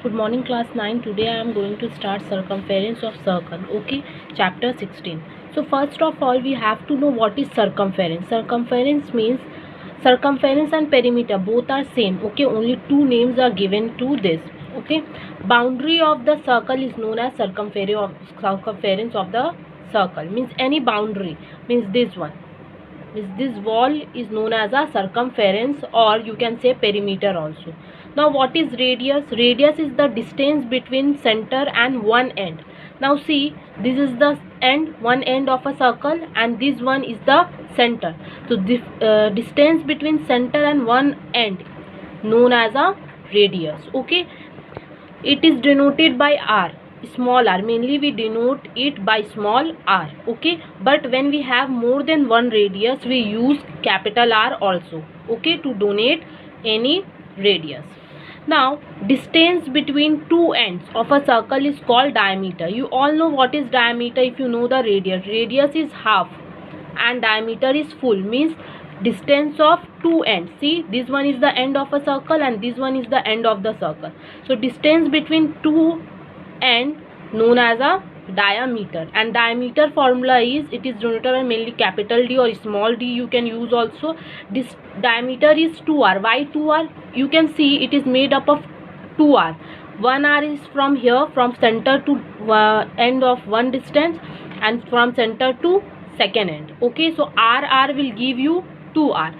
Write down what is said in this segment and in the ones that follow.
Good morning class 9. Today I am going to start circumference of circle. Okay, chapter 16. So first of all we have to know what is circumference. Circumference means circumference and perimeter both are same. Okay, only two names are given to this. Okay, boundary of the circle is known as circumference of the circle. Means any boundary, means this one. This wall is known as a circumference, or you can say perimeter also. Now what is radius? Radius is the distance between center and one end. Now see, this is the one end of a circle, and this one is the center. So this distance between center and one end known as a radius. Okay, it is denoted by r, small r. Mainly we denote it by small r. Okay, but when we have more than one radius we use capital R also. Okay, to denote any radius. Now distance between two ends of a circle is called diameter. You all know what is diameter if you know the radius. Radius is half and diameter is full, means distance of two ends. See, this one is the end of a circle and this one is the end of the circle. So distance between two ends known as a diameter, and diameter formula is, it is denoted by mainly capital D or small d you can use also. This diameter is 2r. Why 2r? You can see it is made up of 2r. 1r is from here, from center to end of one distance, and from center to second end. Okay, so r will give you 2r.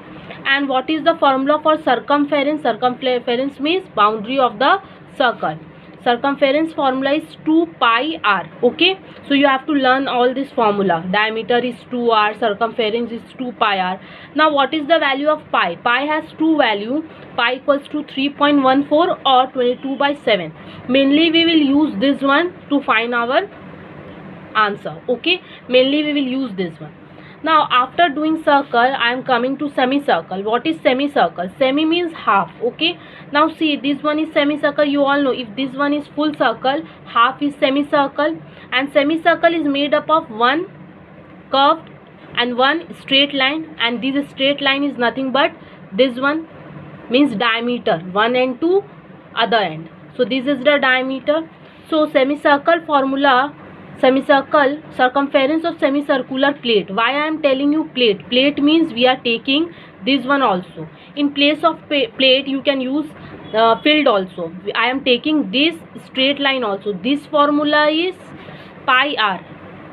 And what is the formula for circumference? Circumference means boundary of the circle. Circumference formula is 2 pi r. Okay, so you have to learn all this formula. Diameter is 2r, circumference is 2 pi r. Now what is the value of pi? Pi has two value. Pi equals to 3.14 or 22/7. Mainly we will use this one to find our answer. Okay, mainly we will use this one. Now after doing circle I am coming to semicircle. What is semicircle? Semi means half. Okay, now see, this one is semicircle. You all know, if this one is full circle, half is semicircle. And semicircle is made up of one curved and one straight line, and this straight line is nothing but this one, means diameter, one end to other end. So this is the diameter. So semicircle formula, semicircle, circumference of semicircular plate. Why I am telling you plate? Plate means we are taking this one also. In place of plate you can use filled also. I am taking this straight line also. This formula is pi r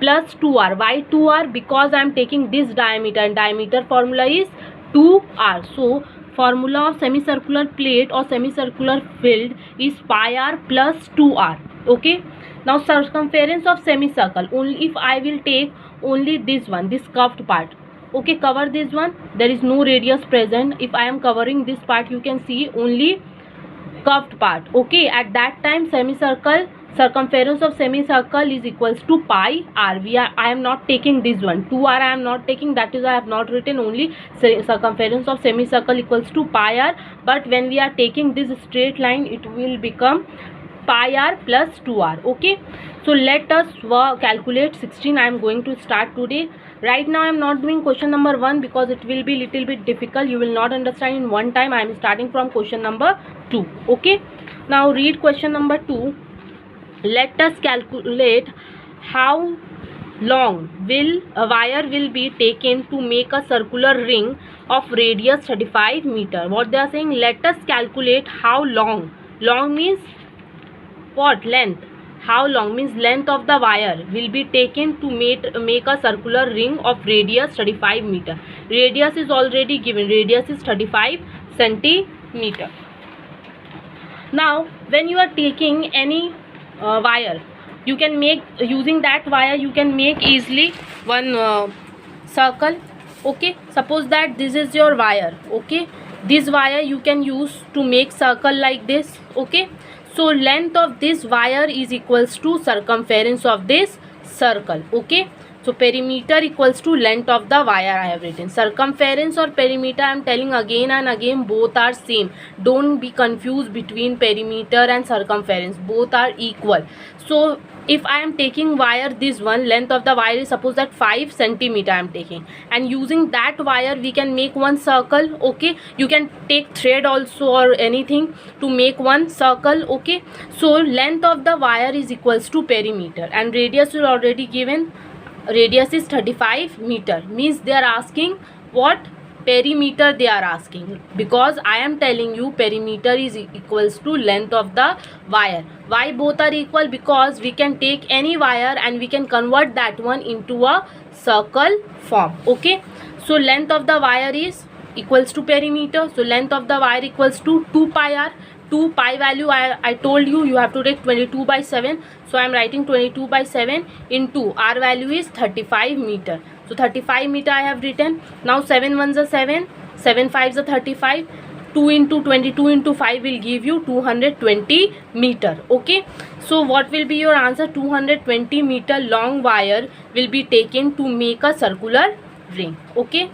plus 2r. Why 2r? Because I am taking this diameter, and diameter formula is 2r. So formula of semicircular plate or semicircular filled is pi r plus 2r. Okay, now circumference of semicircle, only if I will take only this one, this curved part. Okay, cover this one, there is no radius present. If I am covering this part, you can see only curved part. Okay, at that time semicircle, circumference of semicircle is equals to pi r. I am not taking this one, 2r I am not taking, that is I have not written. Only circumference of semicircle equals to pi r, but when we are taking this straight line it will become pi r plus 2r. Okay, so let us calculate 16. I am going to start today. Right now I am not doing question number 1 because it will be little bit difficult. You will not understand in one time. I am starting from question number 2. Okay, now read question number 2. Let us calculate how long will a wire will be taken to make a circular ring of radius 35 meter. What they are saying, let us calculate how long. Long means what? Length. How long means length of the wire will be taken to make a circular ring of radius 35 meter. Radius is already given. Radius is 35 centimeter. Now when you are taking any wire, you can make, using that wire you can make easily one circle. Okay, suppose that this is your wire. Okay, this wire you can use to make circle like this. Okay, so length of this wire is equals to circumference of this circle. Okay, So perimeter equals to length of the wire I have written. Circumference or perimeter I am telling again and again, both are same. Don't be confused between perimeter and circumference. Both are equal. So if I am taking wire, this one length of the wire is suppose that 5 centimeter I am taking, and using that wire we can make one circle. Okay, you can take thread also or anything to make one circle. Okay, so length of the wire is equals to perimeter, and radius is already given. Radius is 35 meter, means they are asking what perimeter they are asking, because I am telling you perimeter is equals to length of the wire. Why both are equal? Because we can take any wire and we can convert that one into a circle form. Okay, so length of the wire is equals to perimeter, so length of the wire equals to 2 pi r. 2 pi value I told you have to take 22/7, so I am writing 22/7 into r value is 35 meter. So 35 meter I have written. Now 7 ones are 7, 7 fives are 35, 2 into 22 into 5 will give you 220 meter. Okay, so what will be your answer? 220 meter long wire will be taken to make a circular ring. Okay.